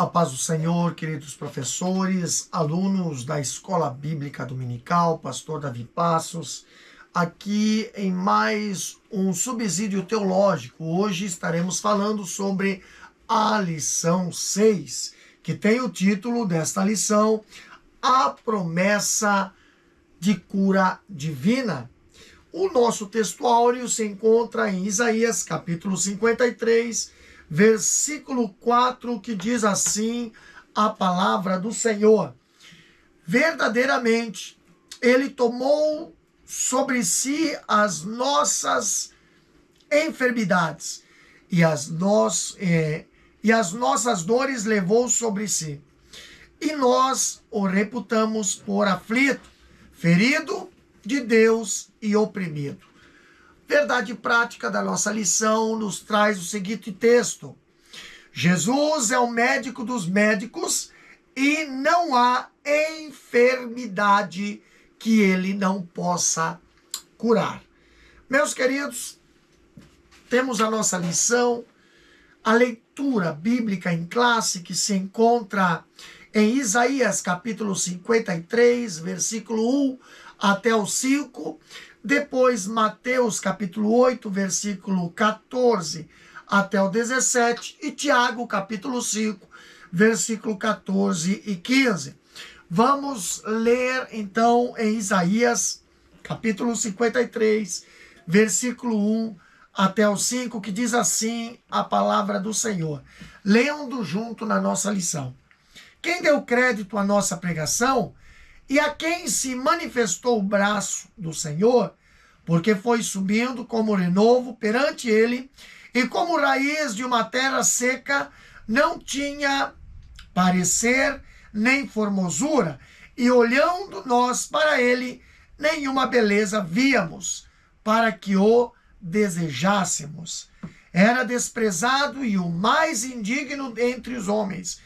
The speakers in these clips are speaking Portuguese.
A paz do Senhor, queridos professores, alunos da Escola Bíblica Dominical, pastor Davi Passos, aqui em mais um subsídio teológico. Hoje estaremos falando sobre a lição 6, que tem o título desta lição, A Promessa de Cura Divina. O nosso textuário se encontra em Isaías, capítulo 53, versículo 4, que diz assim a palavra do Senhor: verdadeiramente, Ele tomou sobre si as nossas enfermidades e as nossas dores levou sobre si. E nós o reputamos por aflito, ferido de Deus e oprimido. Verdade prática da nossa lição nos traz o seguinte texto: Jesus é o médico dos médicos e não há enfermidade que ele não possa curar. Meus queridos, temos a nossa lição, a leitura bíblica em classe que se encontra em Isaías capítulo 53, versículo 1 até o 5, depois Mateus capítulo 8, versículo 14 até o 17 e Tiago capítulo 5, versículo 14 e 15. Vamos ler então em Isaías capítulo 53, versículo 1 até o 5, que diz assim a palavra do Senhor. Lendo junto na nossa lição. Quem deu crédito à nossa pregação e a quem se manifestou o braço do Senhor, porque foi subindo como renovo perante ele, e como raiz de uma terra seca, não tinha parecer nem formosura, e olhando nós para ele, nenhuma beleza víamos, para que o desejássemos. Era desprezado e o mais indigno entre os homens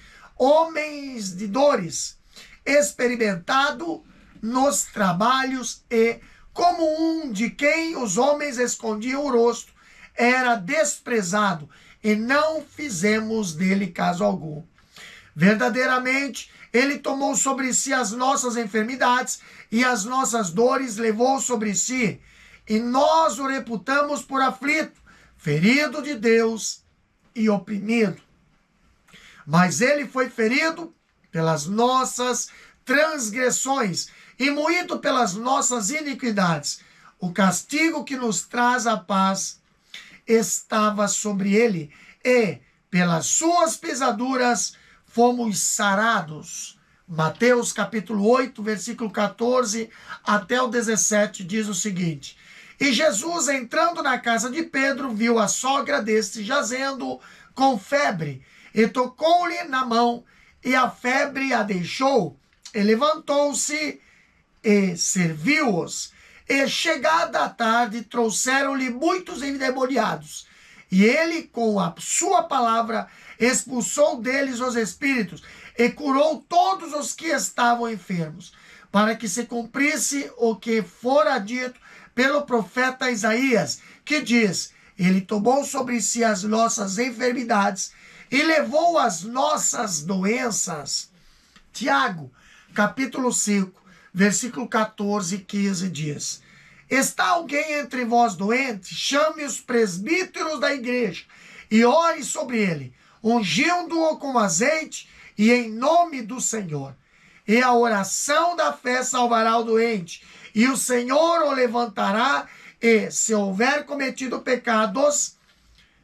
de dores, experimentado nos trabalhos e, como um de quem os homens escondiam o rosto, era desprezado e não fizemos dele caso algum. Verdadeiramente, ele tomou sobre si as nossas enfermidades e as nossas dores levou sobre si, e nós o reputamos por aflito, ferido de Deus e oprimido. Mas ele foi ferido pelas nossas transgressões e moído pelas nossas iniquidades. O castigo que nos traz a paz estava sobre ele, e pelas suas pisaduras fomos sarados. Mateus capítulo 8, versículo 14 até o 17 diz o seguinte: e Jesus, entrando na casa de Pedro, viu a sogra deste jazendo com febre, e tocou-lhe na mão, e a febre a deixou, e levantou-se e serviu-os. E chegada a tarde, trouxeram-lhe muitos endemoniados, e ele, com a sua palavra, expulsou deles os espíritos, e curou todos os que estavam enfermos, para que se cumprisse o que fora dito pelo profeta Isaías, que diz: ele tomou sobre si as nossas enfermidades e levou as nossas doenças. Tiago, capítulo 5, versículo 14 e 15 diz: está alguém entre vós doente? Chame os presbíteros da igreja e ore sobre ele, ungindo-o com azeite e em nome do Senhor. E a oração da fé salvará o doente, e o Senhor o levantará, e se houver cometido pecados,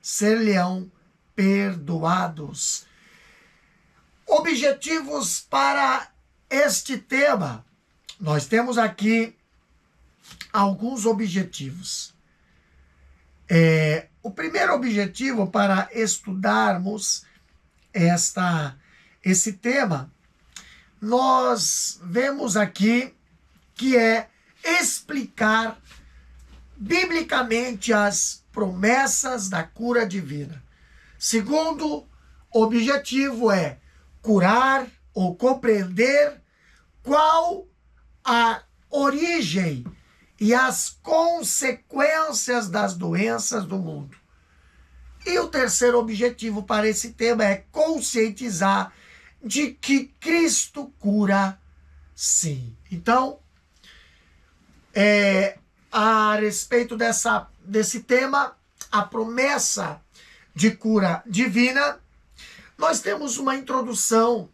ser-lhe-ão perdoados. Objetivos para este tema. Nós temos aqui alguns objetivos. O primeiro objetivo para estudarmos esse tema, nós vemos aqui que é explicar biblicamente as promessas da cura divina. Segundo objetivo é curar ou compreender qual a origem e as consequências das doenças do mundo. E o terceiro objetivo para esse tema é conscientizar de que Cristo cura sim. Então, a respeito desse tema, a promessa de cura divina, nós temos uma introdução.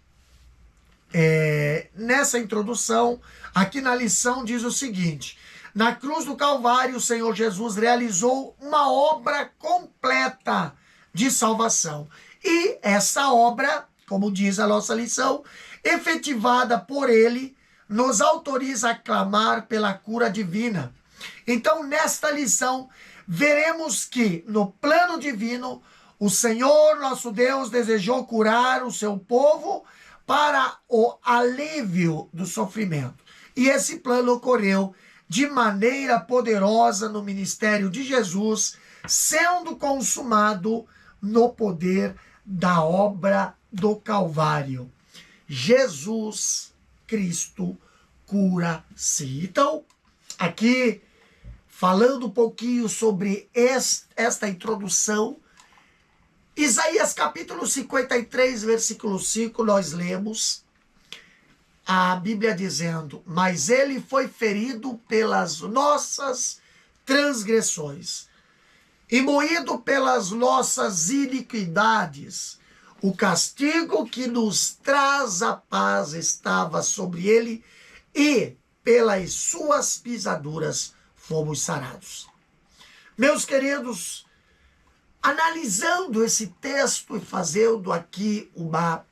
Nessa introdução, aqui na lição diz o seguinte: na cruz do Calvário, o Senhor Jesus realizou uma obra completa de salvação. E essa obra, como diz a nossa lição, efetivada por ele, nos autoriza a clamar pela cura divina. Então, nesta lição, veremos que, no plano divino, o Senhor, nosso Deus, desejou curar o seu povo para o alívio do sofrimento. E esse plano ocorreu de maneira poderosa no ministério de Jesus, sendo consumado no poder da obra do Calvário. Jesus Cristo cura-se. Então, aqui, falando um pouquinho sobre esta introdução, Isaías capítulo 53, versículo 5, nós lemos a Bíblia dizendo: mas ele foi ferido pelas nossas transgressões e moído pelas nossas iniquidades. O castigo que nos traz a paz estava sobre ele, e pelas suas pisaduras fomos sarados. Meus queridos, analisando esse texto e fazendo aqui uma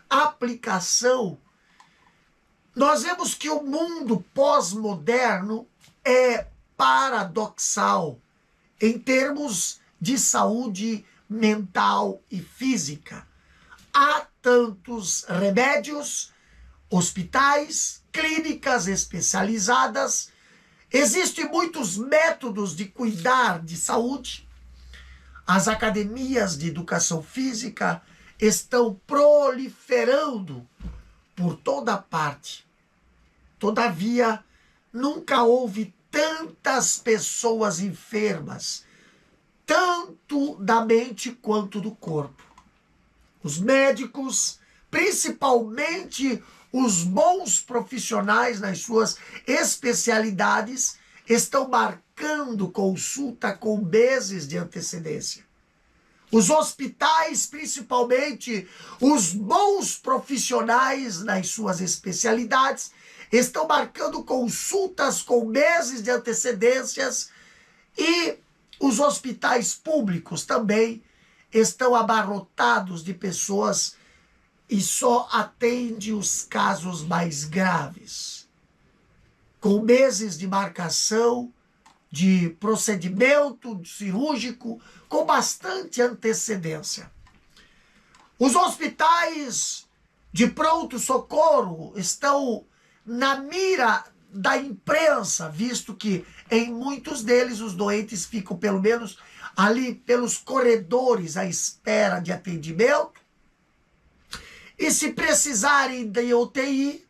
aplicação, nós vemos que o mundo pós-moderno é paradoxal em termos de saúde mental e física. Há tantos remédios, hospitais, clínicas especializadas, existem muitos métodos de cuidar de saúde. As academias de educação física estão proliferando por toda parte. Todavia, nunca houve tantas pessoas enfermas, tanto da mente quanto do corpo. Os médicos, principalmente os bons profissionais nas suas especialidades, estão marcando consulta com meses de antecedência. Os hospitais, principalmente os bons profissionais nas suas especialidades, estão marcando consultas com meses de antecedências, e os hospitais públicos também estão abarrotados de pessoas e só atende os casos mais graves, com meses de marcação, de procedimento cirúrgico, com bastante antecedência. Os hospitais de pronto-socorro estão na mira da imprensa, visto que em muitos deles os doentes ficam pelo menos ali pelos corredores à espera de atendimento, e se precisarem de UTI,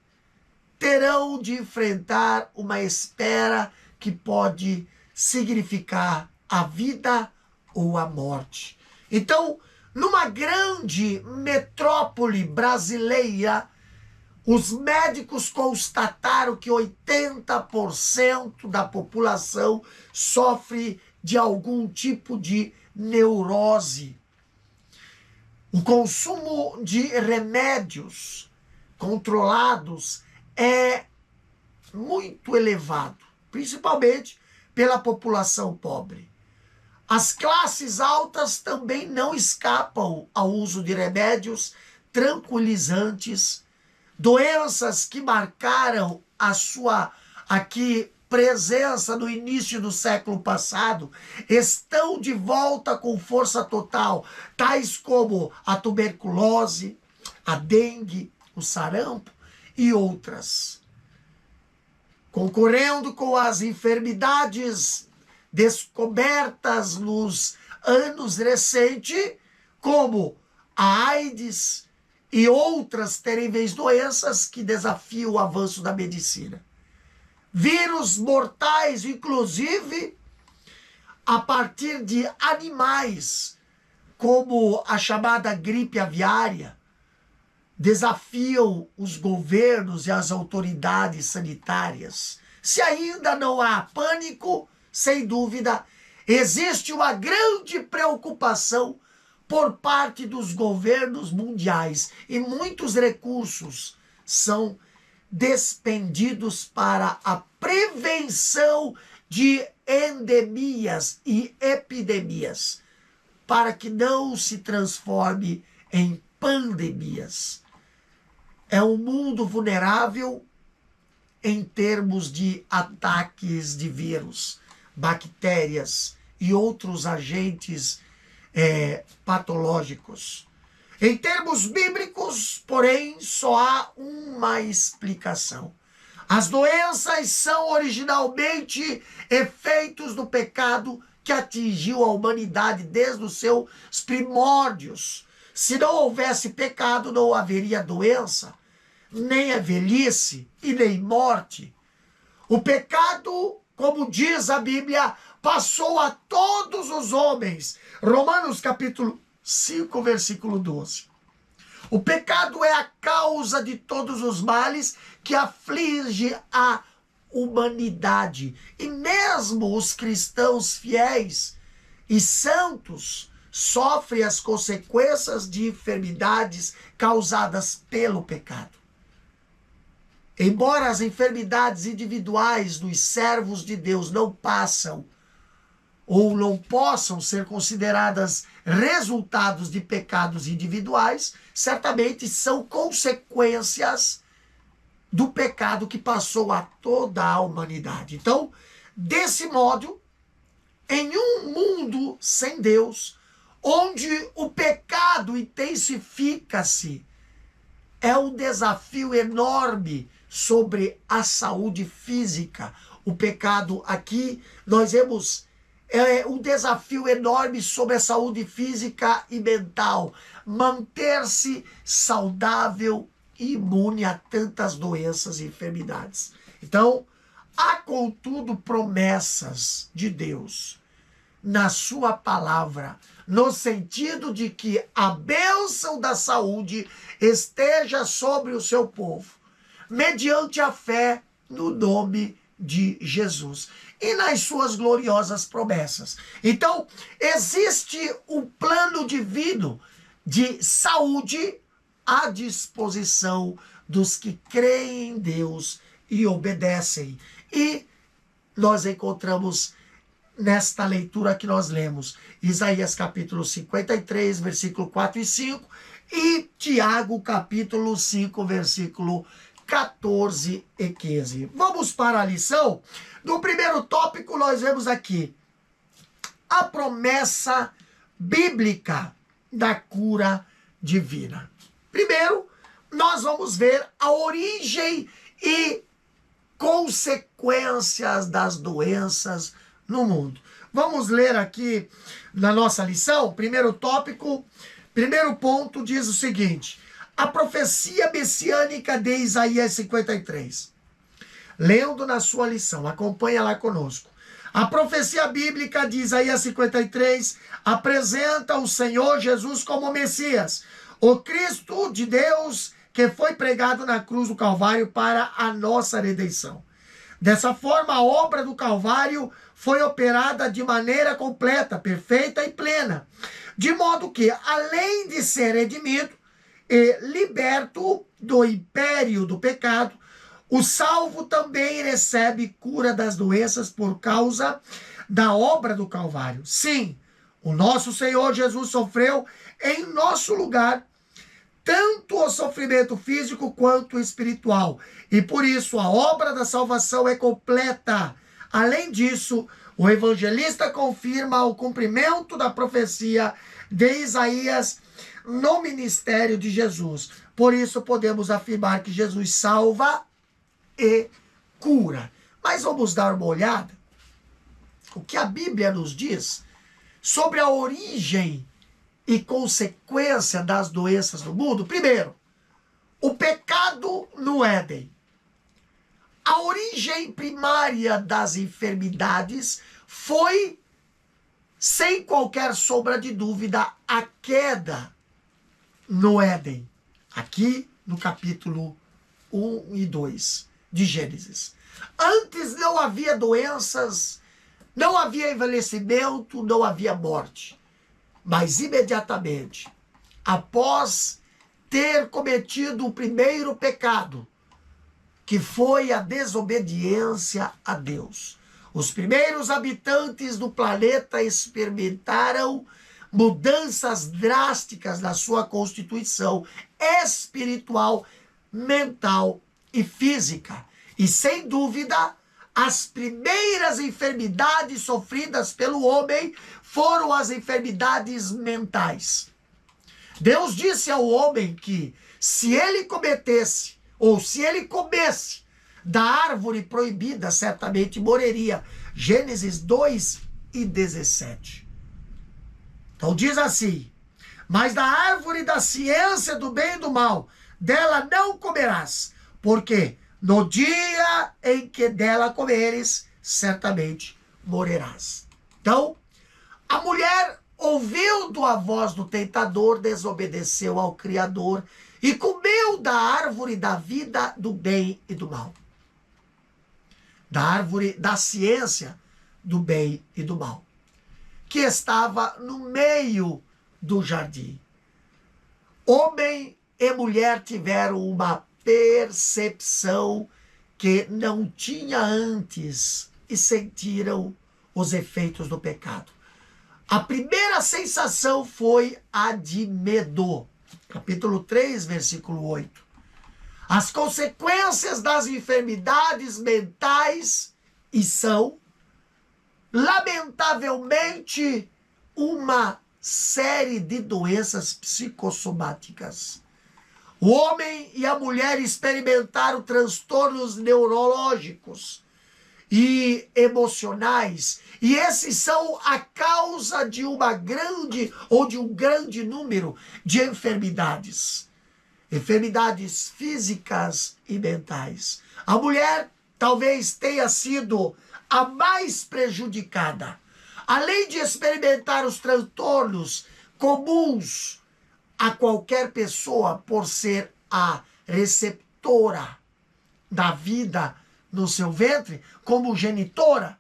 terão de enfrentar uma espera que pode significar a vida ou a morte. Então, numa grande metrópole brasileira, os médicos constataram que 80% da população sofre de algum tipo de neurose. O consumo de remédios controlados é muito elevado, principalmente pela população pobre. As classes altas também não escapam ao uso de remédios tranquilizantes. Doenças que marcaram a sua presença no início do século passado estão de volta com força total, tais como a tuberculose, a dengue, o sarampo e outras. Concorrendo com as enfermidades descobertas nos anos recentes, como a AIDS e outras terríveis doenças que desafiam o avanço da medicina. Vírus mortais, inclusive, a partir de animais, como a chamada gripe aviária, desafiam os governos e as autoridades sanitárias. Se ainda não há pânico, sem dúvida, existe uma grande preocupação por parte dos governos mundiais e muitos recursos são despendidos para a prevenção de endemias e epidemias, para que não se transforme em pandemias. É um mundo vulnerável em termos de ataques de vírus, bactérias e outros agentes patológicos. Em termos bíblicos, porém, só há uma explicação. As doenças são originalmente efeitos do pecado que atingiu a humanidade desde os seus primórdios. Se não houvesse pecado, não haveria doença, nem a velhice e nem morte. O pecado, como diz a Bíblia, passou a todos os homens. Romanos capítulo 5, versículo 12. O pecado é a causa de todos os males que aflige a humanidade. E mesmo os cristãos fiéis e santos sofrem as consequências de enfermidades causadas pelo pecado. Embora as enfermidades individuais dos servos de Deus não passam ou não possam ser consideradas resultados de pecados individuais, certamente são consequências do pecado que passou a toda a humanidade. Então, desse modo, em um mundo sem Deus, onde o pecado intensifica-se, é um desafio enorme sobre a saúde física. O pecado aqui, nós vemos um desafio enorme sobre a saúde física e mental. Manter-se saudável e imune a tantas doenças e enfermidades. Então, há contudo promessas de Deus na sua palavra, no sentido de que a bênção da saúde esteja sobre o seu povo, mediante a fé no nome de Jesus e nas suas gloriosas promessas. Então, existe um plano divino de saúde à disposição dos que creem em Deus e obedecem. E nós encontramos nesta leitura que nós lemos, Isaías capítulo 53, versículo 4 e 5, e Tiago capítulo 5, versículo 14 e 15. Vamos para a lição. No primeiro tópico, nós vemos aqui a promessa bíblica da cura divina. Primeiro, nós vamos ver a origem e consequências das doenças no mundo. Vamos ler aqui na nossa lição, primeiro tópico, primeiro ponto diz o seguinte: a profecia messiânica de Isaías 53. Lendo na sua lição, acompanha lá conosco. A profecia bíblica de Isaías 53 apresenta o Senhor Jesus como Messias, o Cristo de Deus que foi pregado na cruz do Calvário para a nossa redenção. Dessa forma, a obra do Calvário foi operada de maneira completa, perfeita e plena, de modo que, além de ser redimido e liberto do império do pecado, o salvo também recebe cura das doenças por causa da obra do Calvário. Sim, o nosso Senhor Jesus sofreu em nosso lugar tanto o sofrimento físico quanto o espiritual. E por isso a obra da salvação é completa. Além disso, o evangelista confirma o cumprimento da profecia de Isaías no ministério de Jesus. Por isso podemos afirmar que Jesus salva e cura. Mas vamos dar uma olhada o que a Bíblia nos diz sobre a origem e consequência das doenças no mundo. Primeiro, o pecado no Éden. A origem primária das enfermidades foi, sem qualquer sombra de dúvida, a queda no Éden. Aqui no capítulo 1 e 2 de Gênesis. Antes não havia doenças, não havia envelhecimento, não havia morte. Mas imediatamente, após ter cometido o primeiro pecado, que foi a desobediência a Deus, os primeiros habitantes do planeta experimentaram mudanças drásticas na sua constituição espiritual, mental e física. E, sem dúvida, as primeiras enfermidades sofridas pelo homem foram as enfermidades mentais. Deus disse ao homem que se ele cometesse, ou se ele comesse da árvore proibida, certamente morreria. Gênesis 2 e 17. Então diz assim: mas da árvore da ciência do bem e do mal, dela não comerás, porque no dia em que dela comeres, certamente morrerás. Então, a mulher, ouvindo a voz do tentador, desobedeceu ao Criador e comeu da árvore da vida, do bem e do mal. Da árvore da ciência do bem e do mal, que estava no meio do jardim. Homem e mulher tiveram uma percepção que não tinha antes e sentiram os efeitos do pecado. A primeira sensação foi a de medo. Capítulo 3, versículo 8. As consequências das enfermidades mentais e são, lamentavelmente, uma série de doenças psicossomáticas. O homem e a mulher experimentaram transtornos neurológicos e emocionais, e esses são a causa de uma grande ou de um grande número de enfermidades. Enfermidades físicas e mentais. A mulher talvez tenha sido a mais prejudicada. Além de experimentar os transtornos comuns a qualquer pessoa por ser a receptora da vida no seu ventre, como genitora,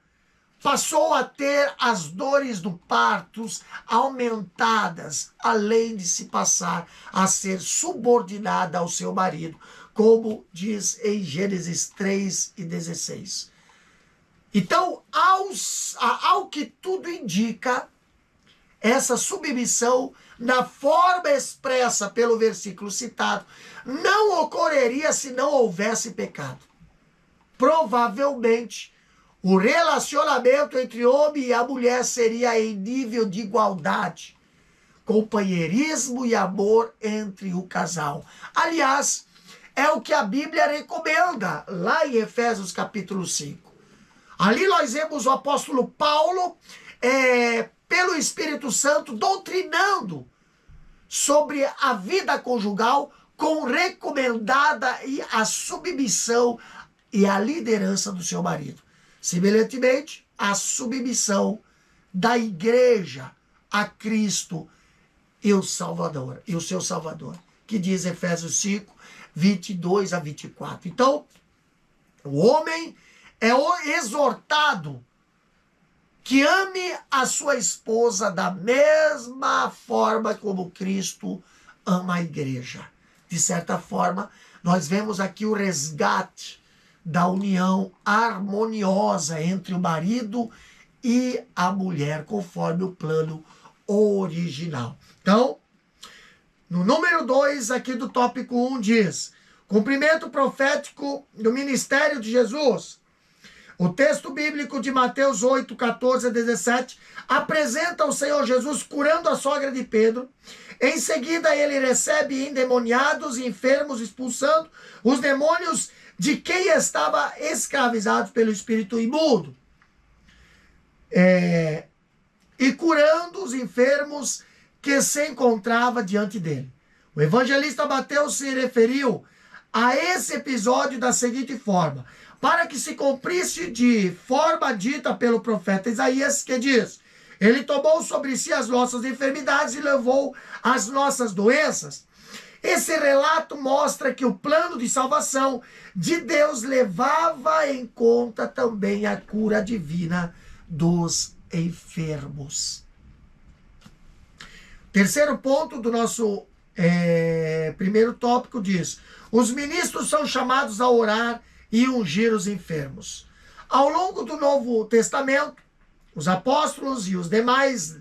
passou a ter as dores do parto aumentadas, além de se passar a ser subordinada ao seu marido, como diz em Gênesis 3 e 16. Então, ao que tudo indica, essa submissão, na forma expressa pelo versículo citado, não ocorreria se não houvesse pecado. Provavelmente, o relacionamento entre o homem e a mulher seria em nível de igualdade, companheirismo e amor entre o casal. Aliás, é o que a Bíblia recomenda lá em Efésios capítulo 5. Ali nós vemos o apóstolo Paulo, pelo Espírito Santo, doutrinando sobre a vida conjugal com recomendada e a submissão e a liderança do seu marido. Semelhantemente, a submissão da igreja a Cristo e o Salvador, e o seu Salvador, que diz Efésios 5, 22 a 24. Então, o homem é exortado que ame a sua esposa da mesma forma como Cristo ama a igreja. De certa forma, nós vemos aqui o resgate da união harmoniosa entre o marido e a mulher, conforme o plano original. Então, no número 2 aqui do tópico 1 diz: cumprimento profético do ministério de Jesus. O texto bíblico de Mateus 8, 14 a 17 apresenta o Senhor Jesus curando a sogra de Pedro. Em seguida, ele recebe endemoniados e enfermos, expulsando os demônios de quem estava escravizado pelo espírito imundo. E curando os enfermos que se encontrava diante dele. O evangelista Mateus se referiu a esse episódio da seguinte forma: para que se cumprisse de forma dita pelo profeta Isaías, que diz: ele tomou sobre si as nossas enfermidades e levou as nossas doenças. Esse relato mostra que o plano de salvação de Deus levava em conta também a cura divina dos enfermos. Terceiro ponto do nosso primeiro tópico diz: os ministros são chamados a orar e ungir os enfermos. Ao longo do Novo Testamento, os apóstolos e os demais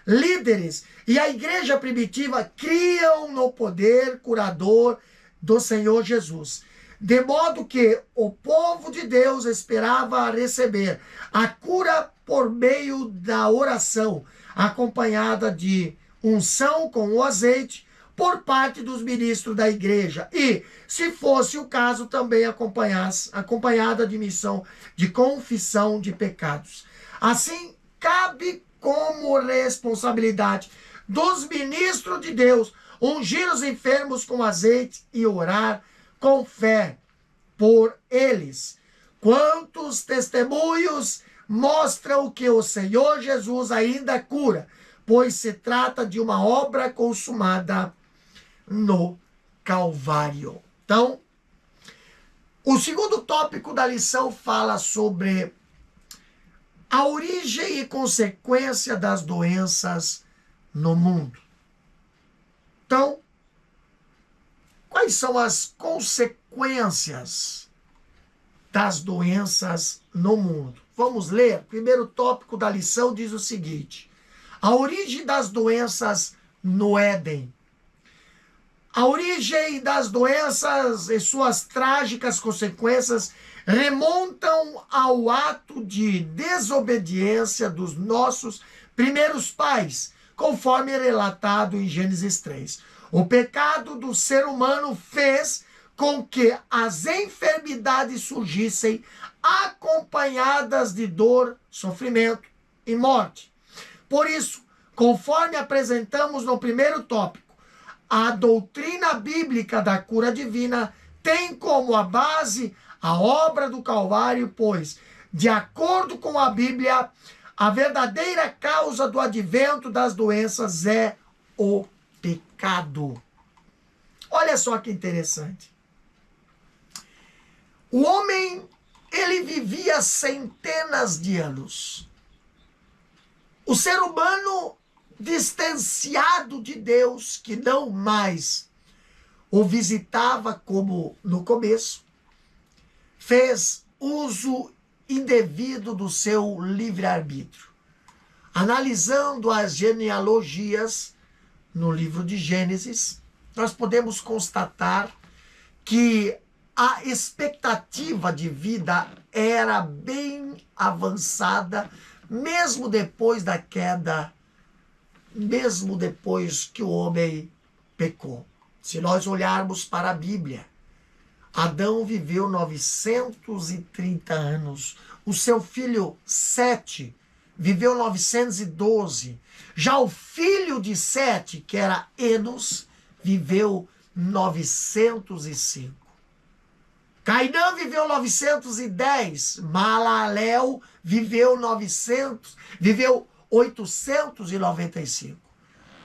líderes e a igreja primitiva criam no poder curador do Senhor Jesus, de modo que o povo de Deus esperava receber a cura por meio da oração, acompanhada de unção com o azeite por parte dos ministros da igreja e, se fosse o caso, também acompanhada de missão de confissão de pecados. Assim, cabe como responsabilidade dos ministros de Deus ungir os enfermos com azeite e orar com fé por eles. Quantos testemunhos mostram que o Senhor Jesus ainda cura, pois se trata de uma obra consumada no Calvário. Então, o segundo tópico da lição fala sobre a origem e consequência das doenças no mundo. Então, quais são as consequências das doenças no mundo? Vamos ler. O primeiro tópico da lição diz o seguinte: a origem das doenças no Éden. A origem das doenças e suas trágicas consequências remontam ao ato de desobediência dos nossos primeiros pais, conforme relatado em Gênesis 3. O pecado do ser humano fez com que as enfermidades surgissem acompanhadas de dor, sofrimento e morte. Por isso, conforme apresentamos no primeiro tópico, a doutrina bíblica da cura divina tem como a base a obra do Calvário, pois, de acordo com a Bíblia, a verdadeira causa do advento das doenças é o pecado. Olha só que interessante. O homem, ele vivia centenas de anos. O ser humano distanciado de Deus, que não mais o visitava como no começo, fez uso indevido do seu livre-arbítrio. Analisando as genealogias no livro de Gênesis, nós podemos constatar que a expectativa de vida era bem avançada, mesmo depois da queda, mesmo depois que o homem pecou. Se nós olharmos para a Bíblia, Adão viveu 930 anos. O seu filho Sete viveu 912. Já o filho de Sete, que era Enos, viveu 905. Cainã viveu 910. Malalel viveu 895.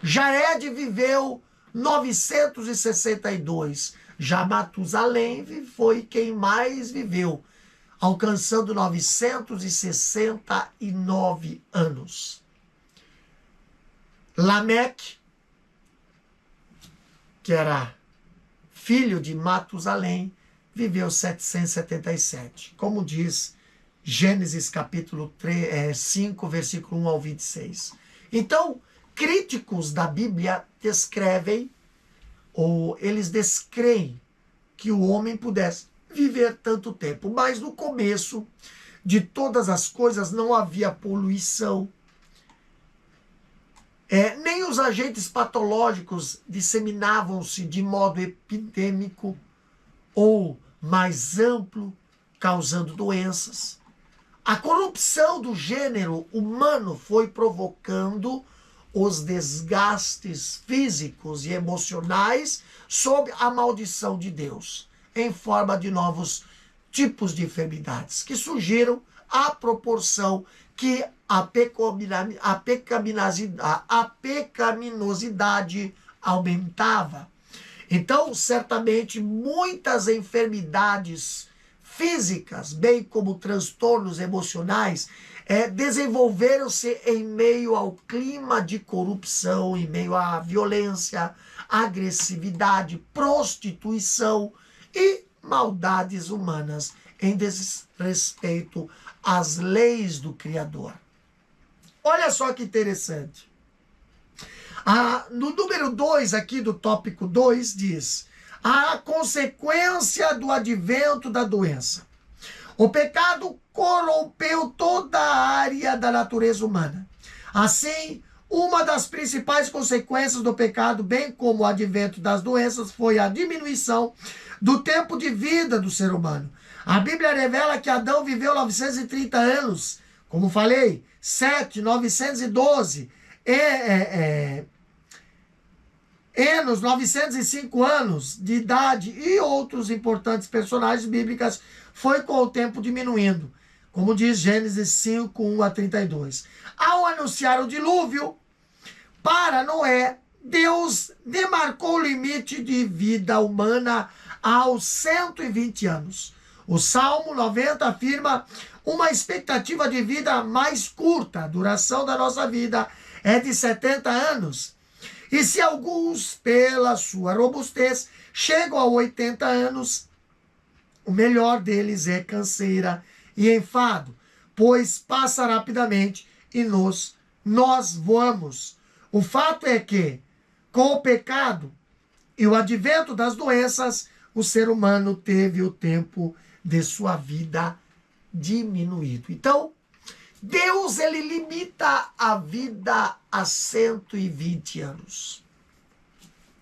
Jared viveu 962. Já Matusalém foi quem mais viveu, alcançando 969 anos. Lameque, que era filho de Matusalém, viveu 777. Como diz Gênesis capítulo 5, versículo 1 ao 26. Então, críticos da Bíblia descrevem, ou eles descreem, que o homem pudesse viver tanto tempo. Mas no começo de todas as coisas não havia poluição, nem os agentes patológicos disseminavam-se de modo epidêmico ou mais amplo, causando doenças. A corrupção do gênero humano foi provocando os desgastes físicos e emocionais sob a maldição de Deus, em forma de novos tipos de enfermidades que surgiram à proporção que a pecaminosidade aumentava. Então, certamente, muitas enfermidades físicas, bem como transtornos emocionais, desenvolveram-se em meio ao clima de corrupção, em meio à violência, agressividade, prostituição e maldades humanas em desrespeito às leis do Criador. Olha só que interessante. No número 2 aqui do tópico 2 diz: a consequência do advento da doença. O pecado corrompeu toda a área da natureza humana. Assim, uma das principais consequências do pecado, bem como o advento das doenças, foi a diminuição do tempo de vida do ser humano. A Bíblia revela que Adão viveu 930 anos, como falei, 912 Enos, 905 anos de idade, e outros importantes personagens bíblicos, foi com o tempo diminuindo, como diz Gênesis 5, 1 a 32. Ao anunciar o dilúvio para Noé, Deus demarcou o limite de vida humana aos 120 anos. O Salmo 90 afirma uma expectativa de vida mais curta. A duração da nossa vida é de 70 anos. E se alguns, pela sua robustez, chegam a 80 anos, o melhor deles é canseira e enfado, pois passa rapidamente e nós voamos. O fato é que, com o pecado e o advento das doenças, o ser humano teve o tempo de sua vida diminuído. Então, Deus, ele limita a vida a 120 anos.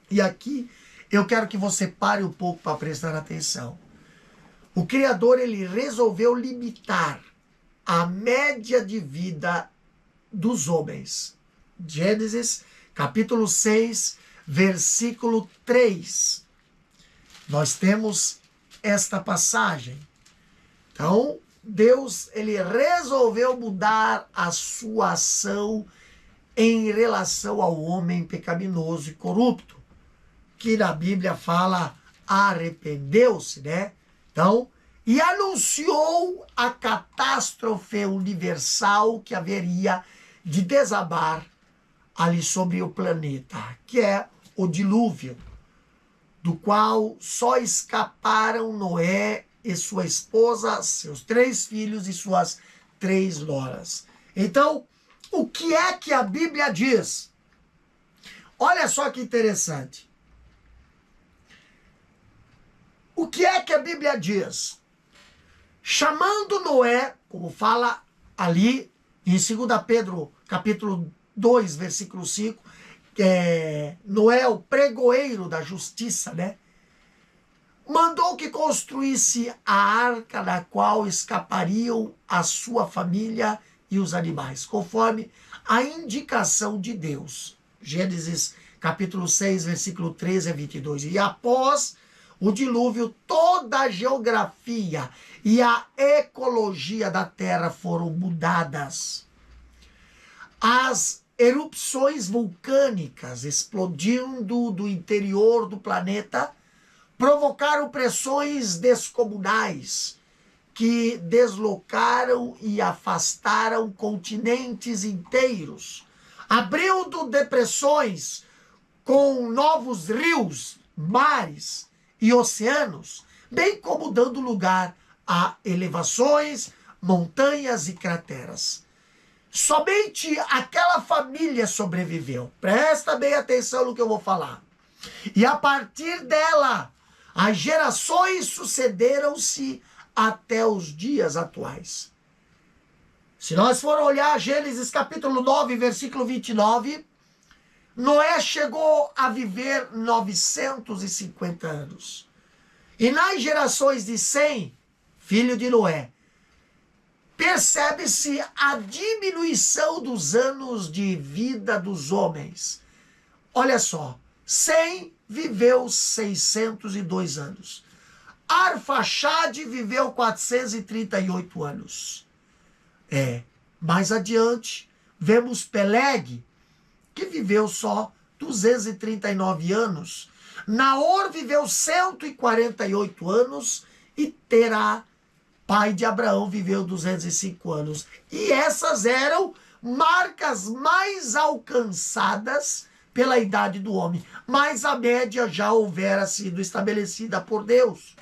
E aqui eu quero que você pare um pouco para prestar atenção. O Criador, ele resolveu limitar a média de vida dos homens. Gênesis, capítulo 6, versículo 3. Nós temos esta passagem. Então, Deus, ele resolveu mudar a sua ação em relação ao homem pecaminoso e corrupto, que na Bíblia fala arrependeu-se, né? Então, e anunciou a catástrofe universal que haveria de desabar ali sobre o planeta, que é o dilúvio, do qual só escaparam Noé e sua esposa, seus 3 filhos e suas 3 noras. Então, o que é que a Bíblia diz? Olha só que interessante. O que é que a Bíblia diz? Chamando Noé, como fala ali em 2 Pedro, capítulo 2, versículo 5, Noé, o pregoeiro da justiça, né? Mandou que construísse a arca da qual escapariam a sua família e os animais, conforme a indicação de Deus. Gênesis capítulo 6, versículo 13 a 22. E após o dilúvio, toda a geografia e a ecologia da terra foram mudadas. As erupções vulcânicas explodindo do interior do planeta provocaram pressões descomunais que deslocaram e afastaram continentes inteiros, abrindo depressões com novos rios, mares e oceanos, bem como dando lugar a elevações, montanhas e crateras. Somente aquela família sobreviveu. Presta bem atenção no que eu vou falar. E a partir dela, as gerações sucederam-se até os dias atuais. Se nós formos olhar Gênesis capítulo 9, versículo 29, Noé chegou a viver 950 anos. E nas gerações de Sem, filho de Noé, percebe-se a diminuição dos anos de vida dos homens. Olha só, Sem viveu 602 anos. Arfaxade viveu 438 anos. Mais adiante, vemos Peleg, que viveu só 239 anos, Naor viveu 148 anos e Terá, pai de Abraão, viveu 205 anos. E essas eram marcas mais alcançadas pela idade do homem. Mas a média já houvera sido estabelecida por Deus.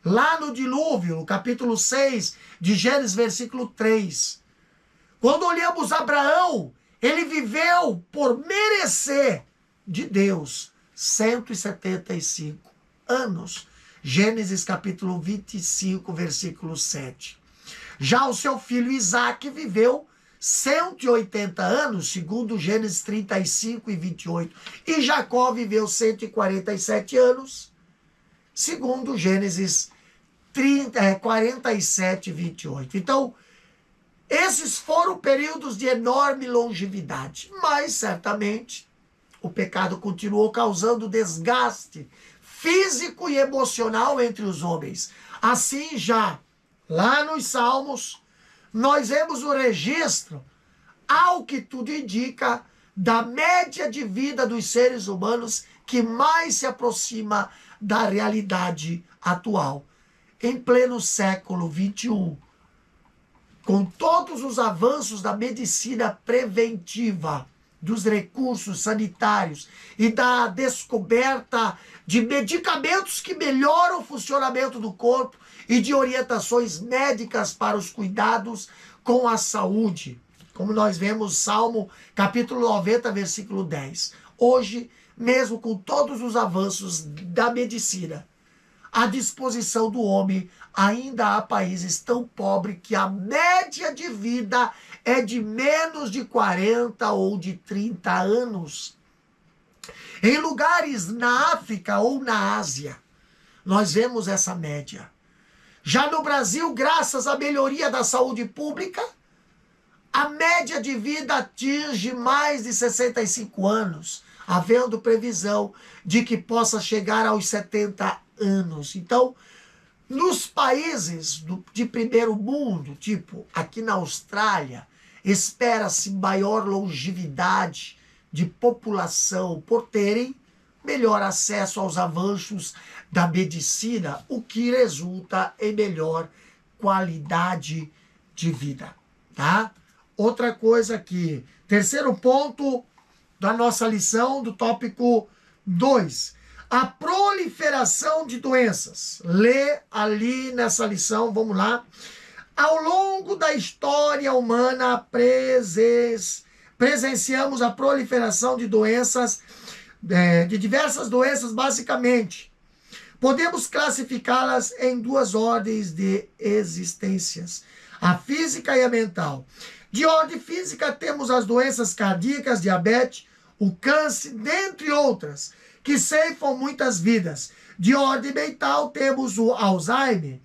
Lá no dilúvio, no capítulo 6 de Gênesis, versículo 3. Quando olhamos Abraão, ele viveu por merecer de Deus 175 anos. Gênesis capítulo 25, versículo 7. Já o seu filho Isaque viveu 180 anos, segundo Gênesis 35 e 28. E Jacó viveu 147 anos, segundo Gênesis 47 e 28. Então, esses foram períodos de enorme longevidade, mas certamente o pecado continuou causando desgaste físico e emocional entre os homens. Assim, já lá nos Salmos, nós vemos o registro, ao que tudo indica, da média de vida dos seres humanos que mais se aproxima da realidade atual. Em pleno século XXI, com todos os avanços da medicina preventiva, dos recursos sanitários e da descoberta de medicamentos que melhoram o funcionamento do corpo e de orientações médicas para os cuidados com a saúde, como nós vemos Salmo capítulo 90, versículo 10. Hoje, mesmo com todos os avanços da medicina, à disposição do homem, ainda há países tão pobres que a média de vida é de menos de 40 ou de 30 anos. Em lugares na África ou na Ásia, nós vemos essa média. Já no Brasil, graças à melhoria da saúde pública, a média de vida atinge mais de 65 anos, havendo previsão de que possa chegar aos 70 anos. Então, nos países de primeiro mundo, tipo aqui na Austrália, espera-se maior longevidade de população por terem melhor acesso aos avanços da medicina, o que resulta em melhor qualidade de vida, tá? Outra coisa aqui, terceiro ponto da nossa lição, do tópico 2. A proliferação de doenças. Lê ali nessa lição, vamos lá. Ao longo da história humana, presenciamos a proliferação de doenças, de diversas doenças, basicamente. Podemos classificá-las em duas ordens de existências, a física e a mental. De ordem física, temos as doenças cardíacas, diabetes, o câncer, dentre outras, que ceifam muitas vidas. De ordem mental, temos o Alzheimer,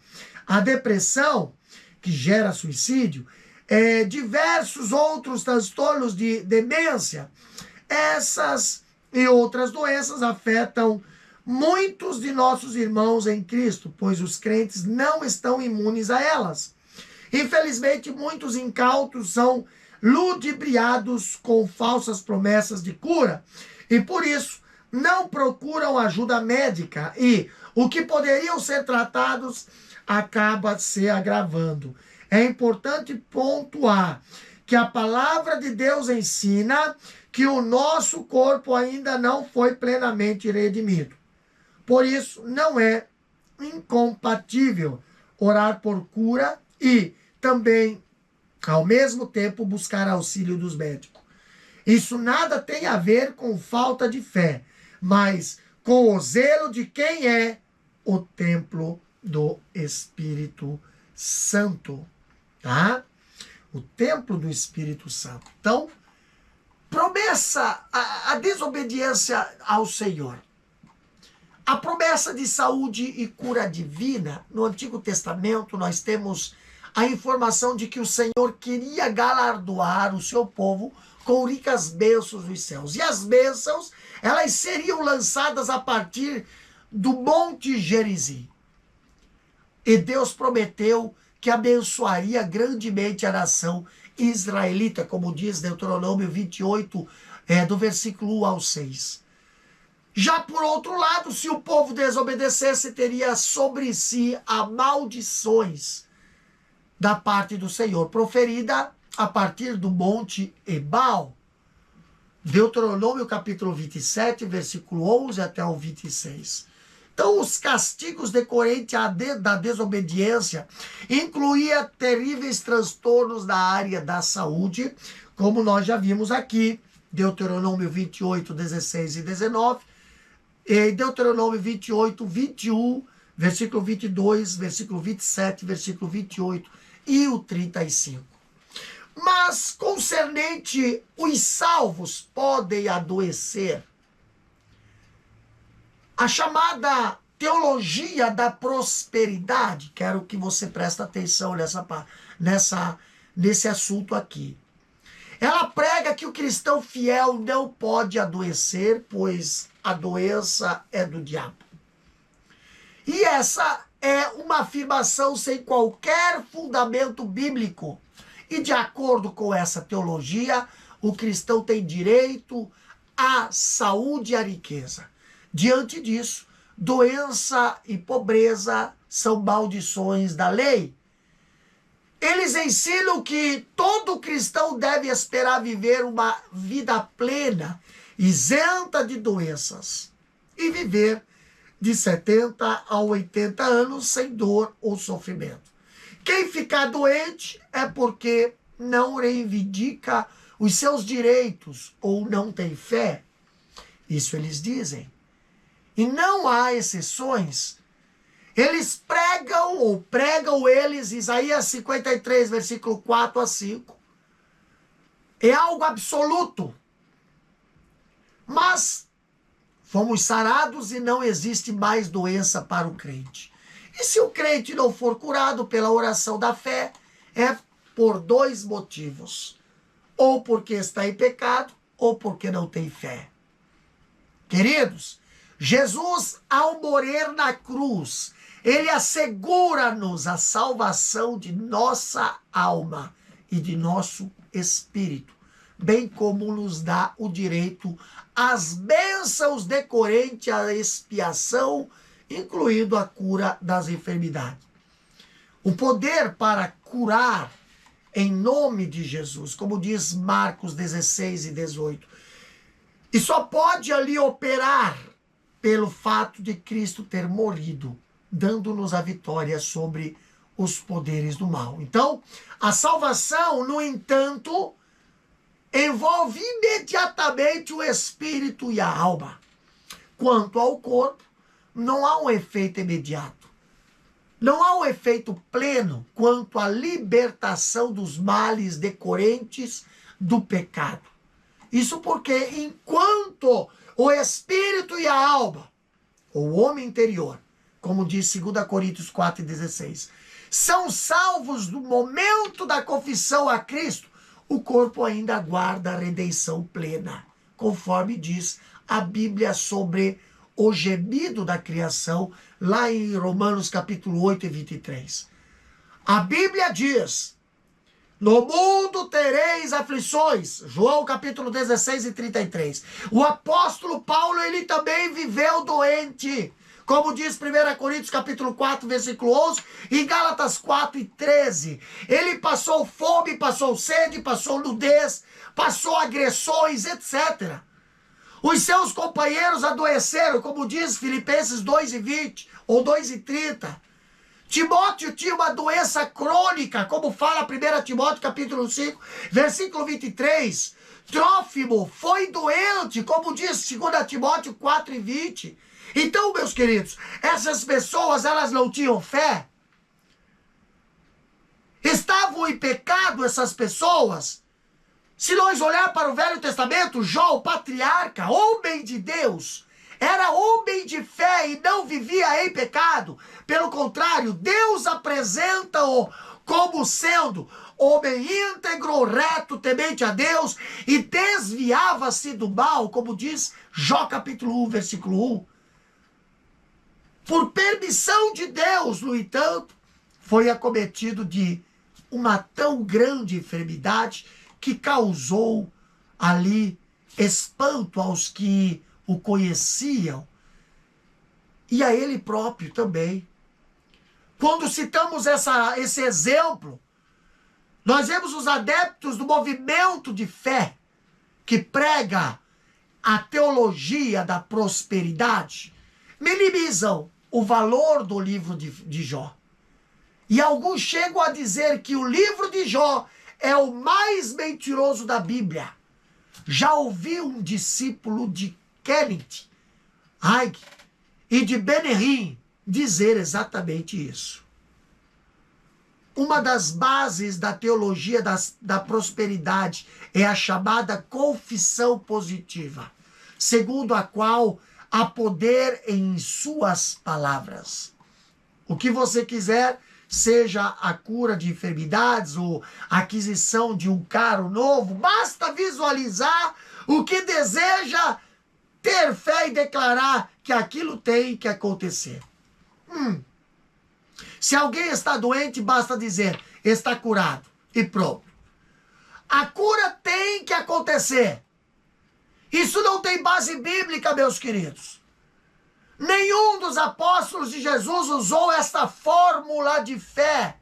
a depressão, que gera suicídio, diversos outros transtornos de demência. Essas e outras doenças afetam muitos de nossos irmãos em Cristo, pois os crentes não estão imunes a elas. Infelizmente, muitos incautos são ludibriados com falsas promessas de cura e, por isso, não procuram ajuda médica e o que poderiam ser tratados acaba se agravando. É importante pontuar que a palavra de Deus ensina que o nosso corpo ainda não foi plenamente redimido. Por isso, não é incompatível orar por cura e também, ao mesmo tempo, buscar auxílio dos médicos. Isso nada tem a ver com falta de fé, mas com o zelo de quem é o templo do Espírito Santo, tá? O templo do Espírito Santo. Então, promessa, a desobediência ao Senhor. A promessa de saúde e cura divina, no Antigo Testamento, nós temos a informação de que o Senhor queria galardoar o seu povo com ricas bênçãos dos céus. E as bênçãos, elas seriam lançadas a partir do Monte Gerizim. E Deus prometeu que abençoaria grandemente a nação israelita, como diz Deuteronômio 28, do versículo 1 ao 6. Já por outro lado, se o povo desobedecesse, teria sobre si a maldições da parte do Senhor, proferida a partir do monte Ebal. Deuteronômio capítulo 27, versículo 11 até o 26. Então, os castigos decorrentes da desobediência incluía terríveis transtornos na área da saúde, como nós já vimos aqui, Deuteronômio 28, 16 e 19, e Deuteronômio 28, 21, versículo 22, versículo 27, versículo 28 e o 35. Mas, concernente, os salvos podem adoecer. A chamada teologia da prosperidade, quero que você preste atenção nesse assunto aqui. Ela prega que o cristão fiel não pode adoecer, pois a doença é do diabo. E essa é uma afirmação sem qualquer fundamento bíblico. E de acordo com essa teologia, o cristão tem direito à saúde e à riqueza. Diante disso, doença e pobreza são maldições da lei. Eles ensinam que todo cristão deve esperar viver uma vida plena, isenta de doenças, e viver de 70 a 80 anos sem dor ou sofrimento. Quem ficar doente é porque não reivindica os seus direitos ou não tem fé. Isso eles dizem. E não há exceções. Eles pregam eles, Isaías 53, versículo 4 a 5. É algo absoluto. Mas fomos sarados e não existe mais doença para o crente. E se o crente não for curado pela oração da fé, é por dois motivos. Ou porque está em pecado, ou porque não tem fé. Queridos, Jesus, ao morrer na cruz, ele assegura-nos a salvação de nossa alma e de nosso espírito, bem como nos dá o direito às bênçãos decorrentes à expiação, incluindo a cura das enfermidades. O poder para curar em nome de Jesus, como diz Marcos 16 e 18, e só pode ali operar pelo fato de Cristo ter morrido, dando-nos a vitória sobre os poderes do mal. Então, a salvação, no entanto, envolve imediatamente o espírito e a alma. Quanto ao corpo, não há um efeito imediato. Não há um efeito pleno quanto à libertação dos males decorrentes do pecado. Isso porque enquanto o espírito e a alma, o homem interior, como diz 2 Coríntios 4,16, são salvos no momento da confissão a Cristo, o corpo ainda aguarda a redenção plena, conforme diz a Bíblia sobre o gemido da criação, lá em Romanos capítulo 8 e 23. A Bíblia diz: no mundo tereis aflições. João capítulo 16 e 33. O apóstolo Paulo, ele também viveu doente. Como diz 1 Coríntios capítulo 4, versículo 11, e Gálatas 4 e 13. Ele passou fome, passou sede, passou nudez, passou agressões, etc. Os seus companheiros adoeceram, como diz Filipenses 2 e 20, ou 2 e 30. Timóteo tinha uma doença crônica, como fala 1 Timóteo capítulo 5, versículo 23. Trófimo foi doente, como diz 2 Timóteo 4 e 20. Então, meus queridos, essas pessoas, elas não tinham fé? Estavam em pecado essas pessoas? Se nós olhar para o Velho Testamento, Jó, o patriarca, homem de Deus, era homem de fé e não vivia em pecado. Pelo contrário, Deus apresenta-o como sendo homem íntegro, reto, temente a Deus e desviava-se do mal, como diz Jó capítulo 1, versículo 1. Por permissão de Deus, no entanto, foi acometido de uma tão grande enfermidade que causou ali espanto aos que o conheciam e a ele próprio também. Quando citamos esse exemplo, nós vemos os adeptos do movimento de fé que prega a teologia da prosperidade, minimizam o valor do livro de Jó. E alguns chegam a dizer que o livro de Jó é o mais mentiroso da Bíblia. Já ouvi um discípulo de Kenneth Hagin e de Benihim dizer exatamente isso. Uma das bases da teologia da prosperidade é a chamada confissão positiva, segundo a qual há poder em suas palavras. O que você quiser, seja a cura de enfermidades ou a aquisição de um carro novo, basta visualizar o que deseja, ter fé e declarar que aquilo tem que acontecer. Se alguém está doente, basta dizer, está curado e pronto. A cura tem que acontecer. Isso não tem base bíblica, meus queridos. Nenhum dos apóstolos de Jesus usou esta fórmula de fé.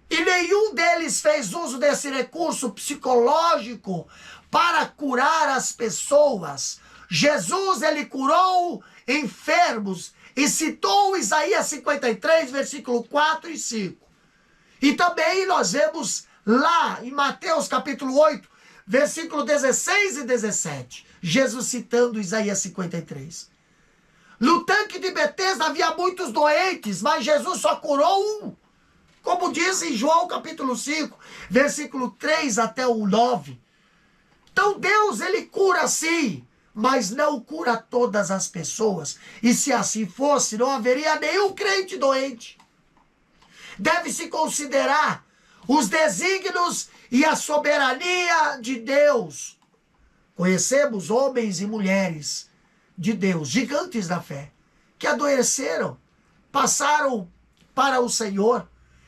E nenhum deles fez uso desse recurso psicológico para curar as pessoas. Jesus, ele curou enfermos e citou Isaías 53, versículo 4 e 5. E também nós vemos lá em Mateus capítulo 8, versículo 16 e 17, Jesus citando Isaías 53. No tanque de Betesda havia muitos doentes, mas Jesus só curou um. Como diz em João capítulo 5, versículo 3 até o 9. Então Deus, ele cura sim, mas não cura todas as pessoas. E se assim fosse, não haveria nenhum crente doente. Deve-se considerar os desígnios e a soberania de Deus. Conhecemos homens e mulheres de Deus, gigantes da fé, que adoeceram, passaram para o Senhor.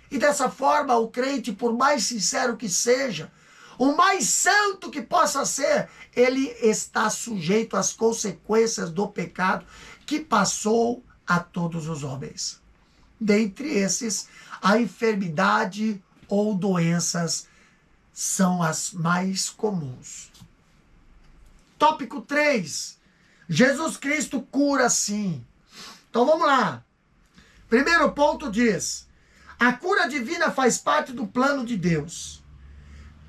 E dessa forma, o crente, por mais sincero que seja, o mais santo que possa ser, ele está sujeito às consequências do pecado que passou a todos os homens. Dentre esses, a enfermidade ou doenças são as mais comuns. Tópico 3. Jesus Cristo cura sim. Então vamos lá. Primeiro ponto diz: a cura divina faz parte do plano de Deus.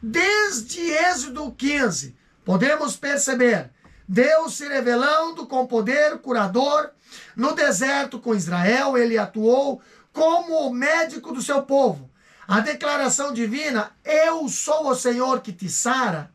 Desde Êxodo 15, podemos perceber Deus se revelando com poder curador. No deserto com Israel, ele atuou como o médico do seu povo. A declaração divina, eu sou o Senhor que te sara,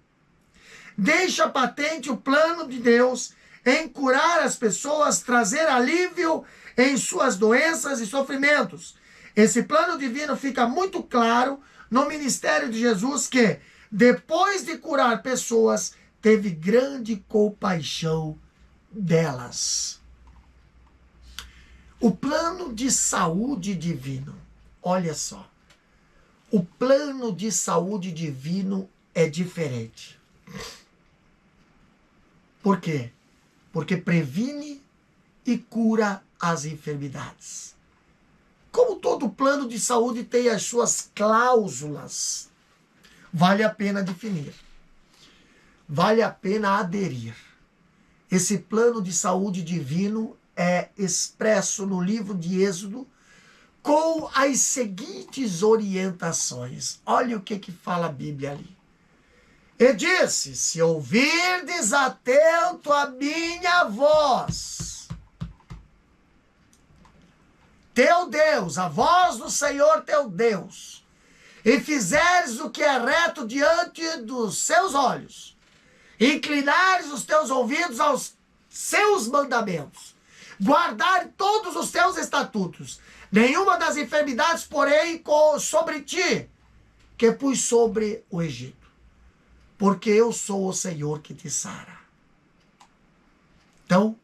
deixa patente o plano de Deus em curar as pessoas, trazer alívio em suas doenças e sofrimentos. Esse plano divino fica muito claro no ministério de Jesus, que, depois de curar pessoas, teve grande compaixão delas. O plano de saúde divino, olha só, o plano de saúde divino é diferente. Por quê? Porque previne e cura as enfermidades. Como todo plano de saúde tem as suas cláusulas, vale a pena definir, vale a pena aderir. Esse plano de saúde divino é expresso no livro de Êxodo com as seguintes orientações. Olha o que fala a Bíblia ali. E disse: se ouvirdes atento a minha voz, teu Deus, a voz do Senhor teu Deus, e fizeres o que é reto diante dos seus olhos, inclinares os teus ouvidos aos seus mandamentos, guardar todos os teus estatutos, nenhuma das enfermidades, porém, sobre ti, que pus sobre o Egito. Porque eu sou o Senhor que te sara. Então,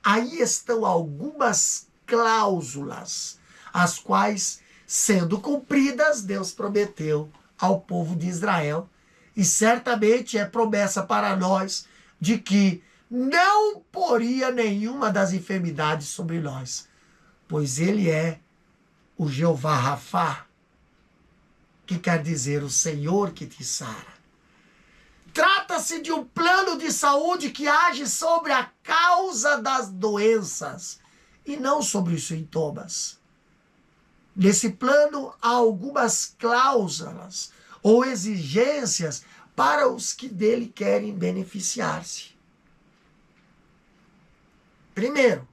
aí estão algumas cláusulas, as quais, sendo cumpridas, Deus prometeu ao povo de Israel. E certamente é promessa para nós de que, não poria nenhuma das enfermidades sobre nós, pois ele é o Jeová Rafá, que quer dizer o Senhor que te sara. Trata-se de um plano de saúde que age sobre a causa das doenças e não sobre os sintomas. Nesse plano há algumas cláusulas ou exigências para os que dele querem beneficiar-se. Primeira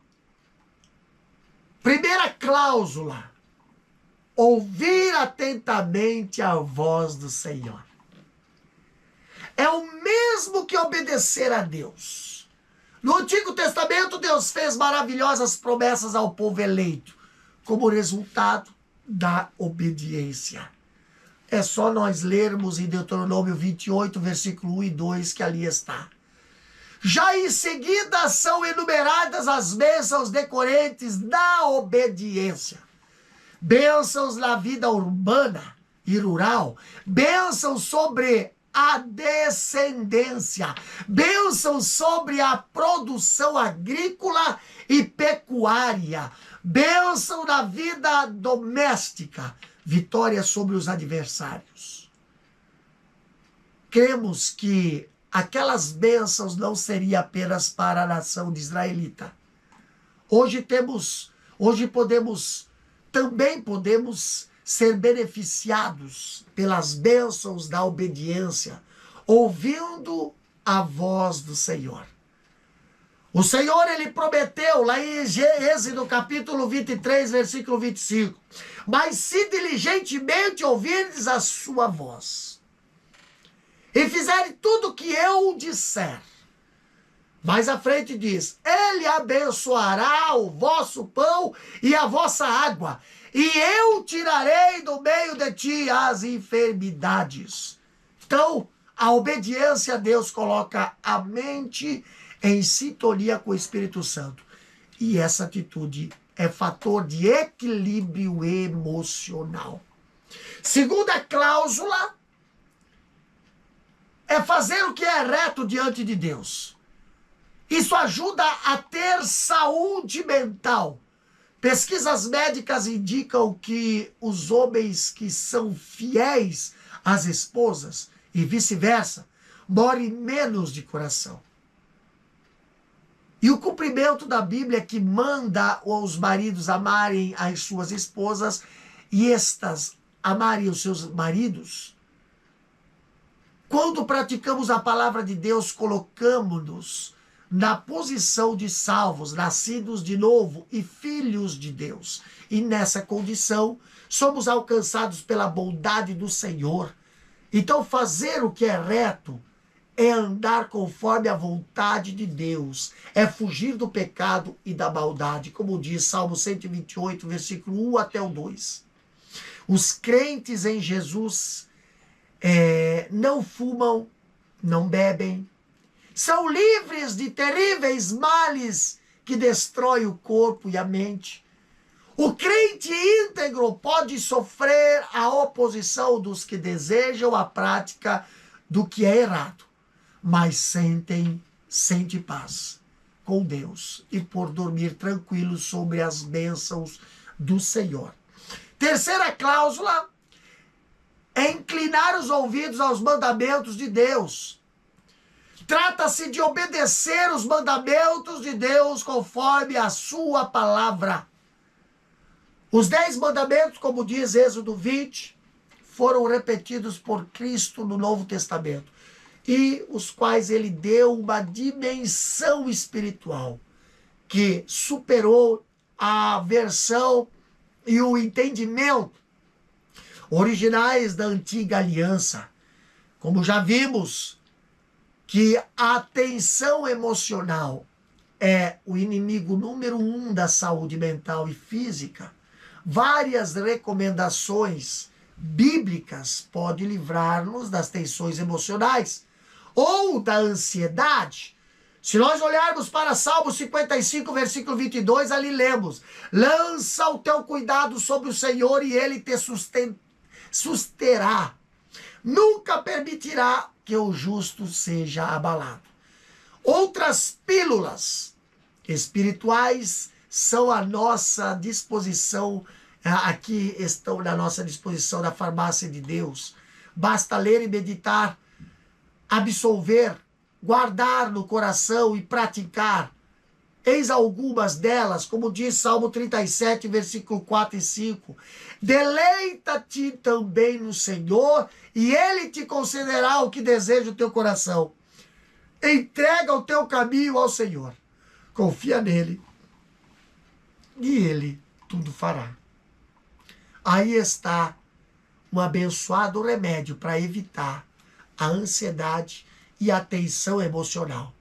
cláusula: ouvir atentamente a voz do Senhor. É o mesmo que obedecer a Deus. No Antigo Testamento, Deus fez maravilhosas promessas ao povo eleito, como resultado da obediência. É só nós lermos em Deuteronômio 28, versículo 1 e 2, que ali está. Já em seguida são enumeradas as bênçãos decorrentes da obediência. Bênçãos na vida urbana e rural, bênçãos sobre a descendência, bênçãos sobre a produção agrícola e pecuária, bênção na vida doméstica, vitória sobre os adversários. Cremos que aquelas bênçãos não seriam apenas para a nação de israelita. Também podemos ser beneficiados pelas bênçãos da obediência, ouvindo a voz do Senhor. O Senhor, ele prometeu lá em Êxodo capítulo 23, versículo 25, mas se diligentemente ouvirdes a sua voz e fizerem tudo o que eu disser, mais à frente diz, ele abençoará o vosso pão e a vossa água, e eu tirarei do meio de ti as enfermidades. Então, a obediência a Deus coloca a mente em sintonia com o Espírito Santo. E essa atitude é fator de equilíbrio emocional. Segunda cláusula é fazer o que é reto diante de Deus. Isso ajuda a ter saúde mental. Pesquisas médicas indicam que os homens que são fiéis às esposas e vice-versa morrem menos de coração. E o cumprimento da Bíblia que manda os maridos amarem as suas esposas e estas amarem os seus maridos. Quando praticamos a palavra de Deus, colocamos-nos na posição de salvos, nascidos de novo e filhos de Deus. E nessa condição, somos alcançados pela bondade do Senhor. Então, fazer o que é reto é andar conforme a vontade de Deus, é fugir do pecado e da maldade, como diz Salmo 128, versículo 1 até o 2. Os crentes em Jesus não fumam, não bebem, são livres de terríveis males que destroem o corpo e a mente. O crente íntegro pode sofrer a oposição dos que desejam a prática do que é errado, mas sente paz com Deus e por dormir tranquilo sobre as bênçãos do Senhor. Terceira cláusula é inclinar os ouvidos aos mandamentos de Deus. Trata-se de obedecer os mandamentos de Deus conforme a sua palavra. Os 10 mandamentos, como diz Êxodo 20, foram repetidos por Cristo no Novo Testamento, e os quais ele deu uma dimensão espiritual que superou a versão e o entendimento originais da antiga aliança. Como já vimos, que a tensão emocional é o inimigo número 1 da saúde mental e física, várias recomendações bíblicas podem livrar-nos das tensões emocionais ou da ansiedade. Se nós olharmos para Salmo 55, versículo 22, ali lemos: lança o teu cuidado sobre o Senhor e ele te susterá. Nunca permitirá que o justo seja abalado. Outras pílulas espirituais são à nossa disposição, aqui estão na nossa disposição da farmácia de Deus. Basta ler e meditar, absolver, guardar no coração e praticar. Eis algumas delas, como diz Salmo 37, versículo 4 e 5. Deleita-te também no Senhor, e Ele te concederá o que deseja o teu coração. Entrega o teu caminho ao Senhor. Confia nele, e Ele tudo fará. Aí está um abençoado remédio para evitar a ansiedade e a tensão emocional.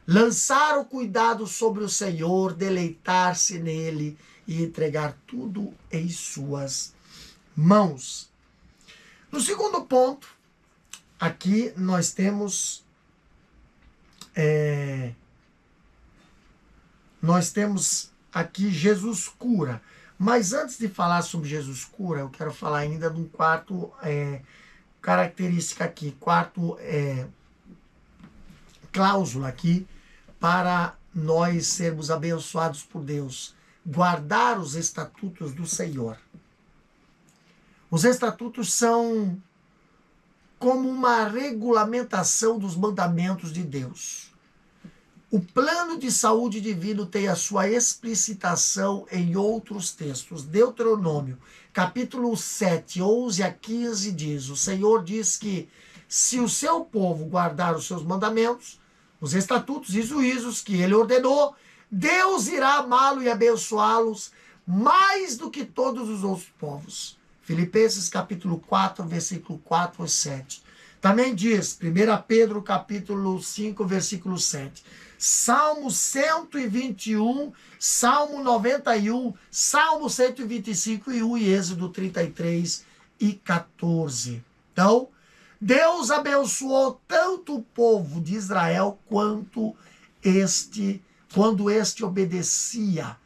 Lançar o cuidado sobre o Senhor, deleitar-se nele e entregar tudo em suas mãos. No segundo ponto, aqui nós temos aqui Jesus cura. Mas antes de falar sobre Jesus cura, eu quero falar ainda de um quarto característica aqui, quarto cláusula aqui, para nós sermos abençoados por Deus. Guardar os estatutos do Senhor. Os estatutos são como uma regulamentação dos mandamentos de Deus. O plano de saúde divino tem a sua explicitação em outros textos. Deuteronômio, capítulo 7, 11 a 15 diz, o Senhor diz que se o seu povo guardar os seus mandamentos, os estatutos e juízos que ele ordenou, Deus irá amá-lo e abençoá-los mais do que todos os outros povos. Filipenses capítulo 4, versículo 4 e 7. Também diz, 1 Pedro capítulo 5, versículo 7. Salmo 121, Salmo 91, Salmo 125 e 1 e Êxodo 33 e 14. Então, Deus abençoou tanto o povo de Israel quando este obedecia,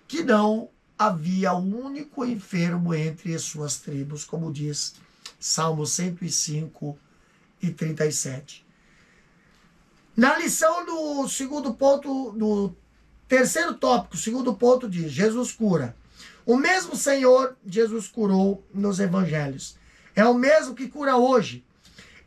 que não havia um único enfermo entre as suas tribos, como diz Salmo 105 e 37. Na lição do segundo ponto, do terceiro tópico, segundo ponto diz, Jesus cura. O mesmo Senhor Jesus curou nos evangelhos. É o mesmo que cura hoje.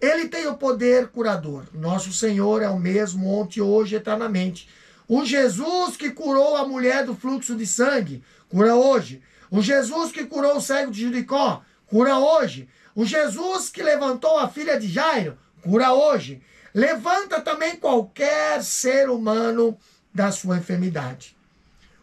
Ele tem o poder curador. Nosso Senhor é o mesmo ontem, hoje, eternamente. O Jesus que curou a mulher do fluxo de sangue, cura hoje. O Jesus que curou o cego de Jericó, cura hoje. O Jesus que levantou a filha de Jairo, cura hoje. Levanta também qualquer ser humano da sua enfermidade.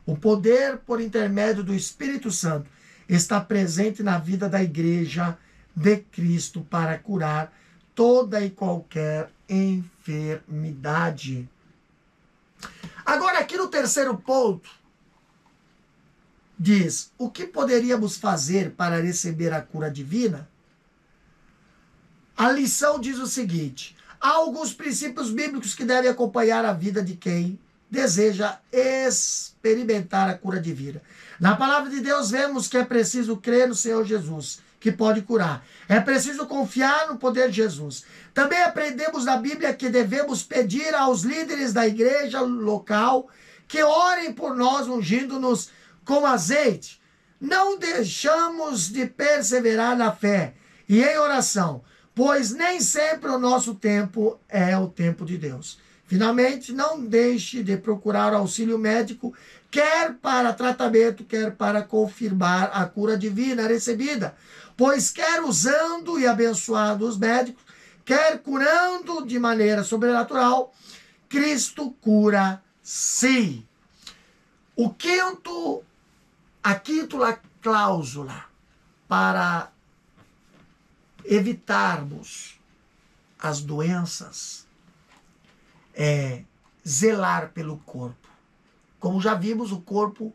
O poder, por intermédio do Espírito Santo, está presente na vida da igreja de Cristo para curar toda e qualquer enfermidade. Agora, aqui no terceiro ponto, diz, o que poderíamos fazer para receber a cura divina? A lição diz o seguinte, há alguns princípios bíblicos que devem acompanhar a vida de quem deseja experimentar a cura divina. Na palavra de Deus vemos que é preciso crer no Senhor Jesus, que pode curar. É preciso confiar no poder de Jesus. Também aprendemos na Bíblia que devemos pedir aos líderes da igreja local que orem por nós, ungindo-nos com azeite. Não deixamos de perseverar na fé e em oração, pois nem sempre o nosso tempo é o tempo de Deus. Finalmente, não deixe de procurar auxílio médico, quer para tratamento, quer para confirmar a cura divina recebida, pois quer usando e abençoando os médicos, quer curando de maneira sobrenatural, Cristo cura sim. A quinta cláusula para evitarmos as doenças é zelar pelo corpo. Como já vimos, o corpo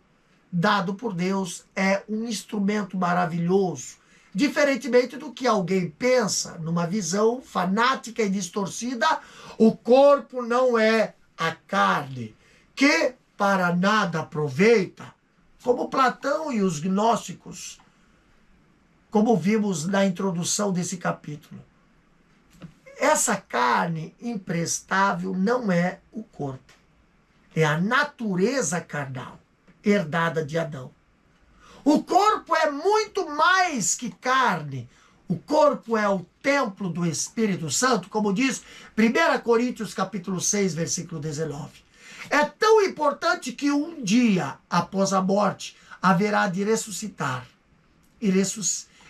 dado por Deus é um instrumento maravilhoso, diferentemente do que alguém pensa, numa visão fanática e distorcida, o corpo não é a carne, que para nada aproveita, como Platão e os gnósticos, como vimos na introdução desse capítulo. essa carne imprestável não é o corpo. É a natureza carnal, herdada de Adão. O corpo é muito mais que carne. O corpo é o templo do Espírito Santo, como diz 1 Coríntios capítulo 6, versículo 19. É tão importante que um dia, após a morte, haverá de ressuscitar e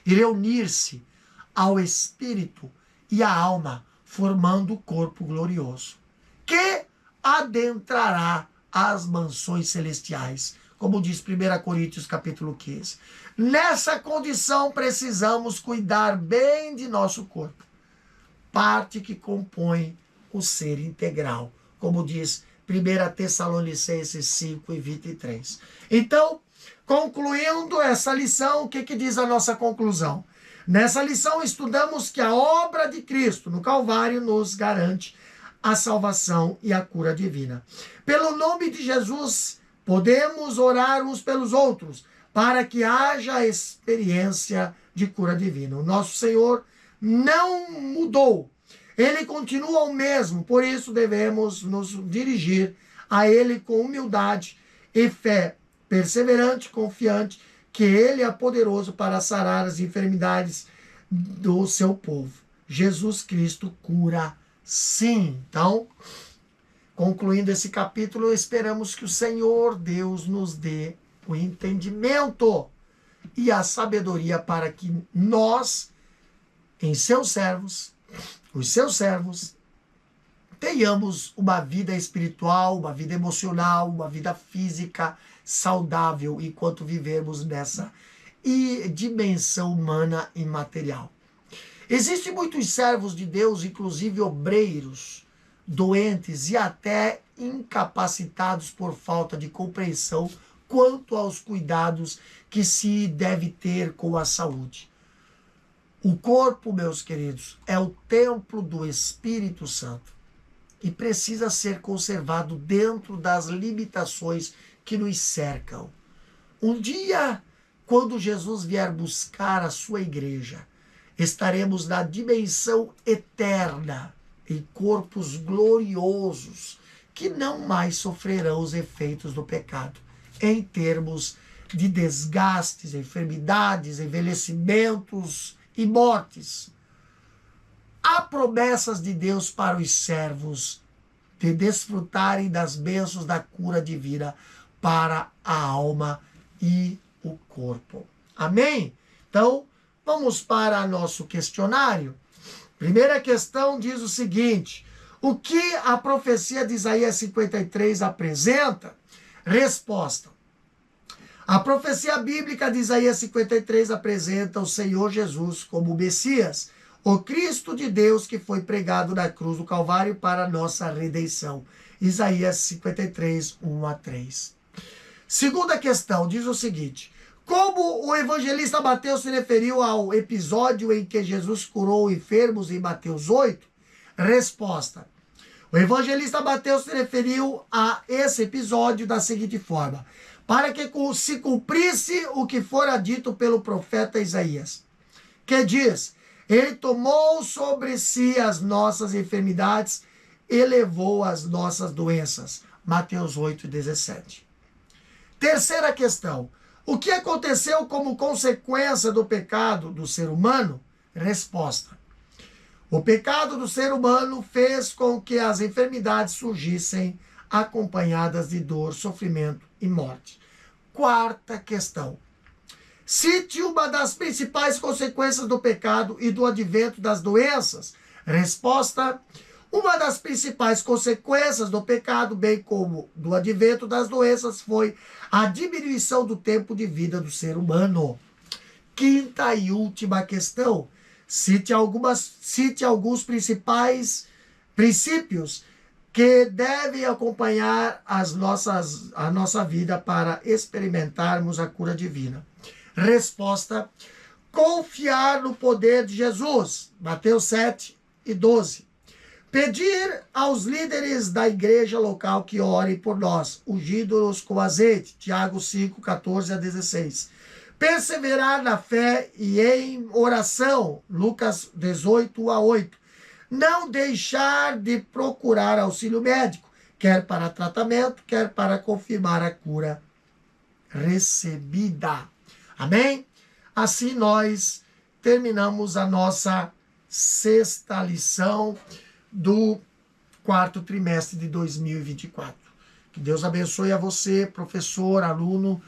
reunir-se ao Espírito e à alma, formando o corpo glorioso, que adentrará as mansões celestiais, como diz 1 Coríntios capítulo 15. Nessa condição precisamos cuidar bem de nosso corpo, parte que compõe o ser integral, como diz 1 Tessalonicenses 5 e 23. Então, concluindo essa lição, o que diz a nossa conclusão? Nessa lição estudamos que a obra de Cristo no Calvário nos garante a salvação e a cura divina. Pelo nome de Jesus, podemos orar uns pelos outros para que haja experiência de cura divina. O nosso Senhor não mudou. Ele continua o mesmo, por isso devemos nos dirigir a Ele com humildade e fé, perseverante, confiante, que Ele é poderoso para sarar as enfermidades do seu povo. Jesus Cristo cura sim. Então, concluindo esse capítulo, esperamos que o Senhor Deus nos dê o entendimento e a sabedoria para que nós, os seus servos, tenhamos uma vida espiritual, uma vida emocional, uma vida física saudável enquanto vivermos nessa dimensão humana e material. Existem muitos servos de Deus, inclusive obreiros, doentes e até incapacitados por falta de compreensão quanto aos cuidados que se deve ter com a saúde. O corpo, meus queridos, é o templo do Espírito Santo e precisa ser conservado dentro das limitações que nos cercam. Um dia, quando Jesus vier buscar a sua igreja, estaremos na dimensão eterna, em corpos gloriosos, que não mais sofrerão os efeitos do pecado, em termos de desgastes, enfermidades, envelhecimentos e mortes. Há promessas de Deus para os servos de desfrutarem das bênçãos da cura divina para a alma e o corpo. Amém? Então, vamos para nosso questionário. Primeira questão diz o seguinte: o que a profecia de Isaías 53 apresenta? Resposta: a profecia bíblica de Isaías 53 apresenta o Senhor Jesus como o Messias, o Cristo de Deus que foi pregado na cruz do Calvário para a nossa redenção. Isaías 53, 1 a 3. Segunda questão diz o seguinte: como o evangelista Mateus se referiu ao episódio em que Jesus curou enfermos em Mateus 8? Resposta: o evangelista Mateus se referiu a esse episódio da seguinte forma: para que se cumprisse o que fora dito pelo profeta Isaías, que diz: ele tomou sobre si as nossas enfermidades e levou as nossas doenças. Mateus 8, 17. Terceira questão: o que aconteceu como consequência do pecado do ser humano? Resposta: o pecado do ser humano fez com que as enfermidades surgissem acompanhadas de dor, sofrimento e morte. Quarta questão: cite uma das principais consequências do pecado e do advento das doenças. Resposta: uma das principais consequências do pecado, bem como do advento das doenças, foi a diminuição do tempo de vida do ser humano. Quinta e última questão: cite alguns principais princípios que devem acompanhar a nossa vida para experimentarmos a cura divina. Resposta: confiar no poder de Jesus. Mateus 7 e 12. Pedir aos líderes da igreja local que orem por nós, ungindo-os com azeite. Tiago 5, 14 a 16. Perseverar na fé e em oração. Lucas 18 a 8. não deixar de procurar auxílio médico, quer para tratamento, quer para confirmar a cura recebida. Amém? Assim nós terminamos a nossa sexta lição do quarto trimestre de 2024. Que Deus abençoe a você, professor, aluno.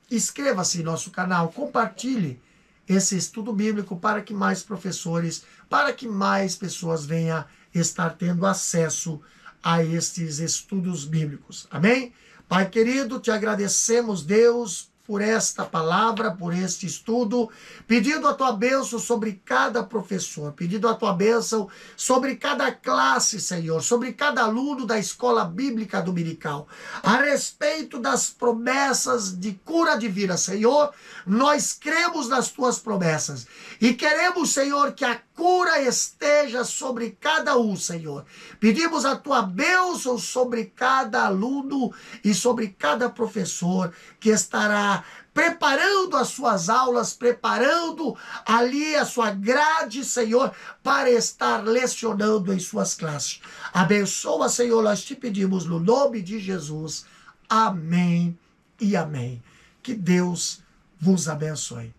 Inscreva-se no nosso canal, compartilhe esse estudo bíblico para que mais professores, para que mais pessoas venham estar tendo acesso a estes estudos bíblicos. Amém? Pai querido, te agradecemos, Deus, por esta palavra, por este estudo, pedindo a tua bênção sobre cada professor, pedindo a tua bênção sobre cada classe, Senhor, sobre cada aluno da escola bíblica dominical, a respeito das promessas de cura divina, Senhor, nós cremos nas tuas promessas e queremos, Senhor, que a cura esteja sobre cada um, Senhor. Pedimos a tua bênção sobre cada aluno e sobre cada professor que estará preparando as suas aulas, preparando ali a sua grade, Senhor, para estar lecionando em suas classes. Abençoa, Senhor, nós te pedimos no nome de Jesus. Amém e amém. Que Deus vos abençoe.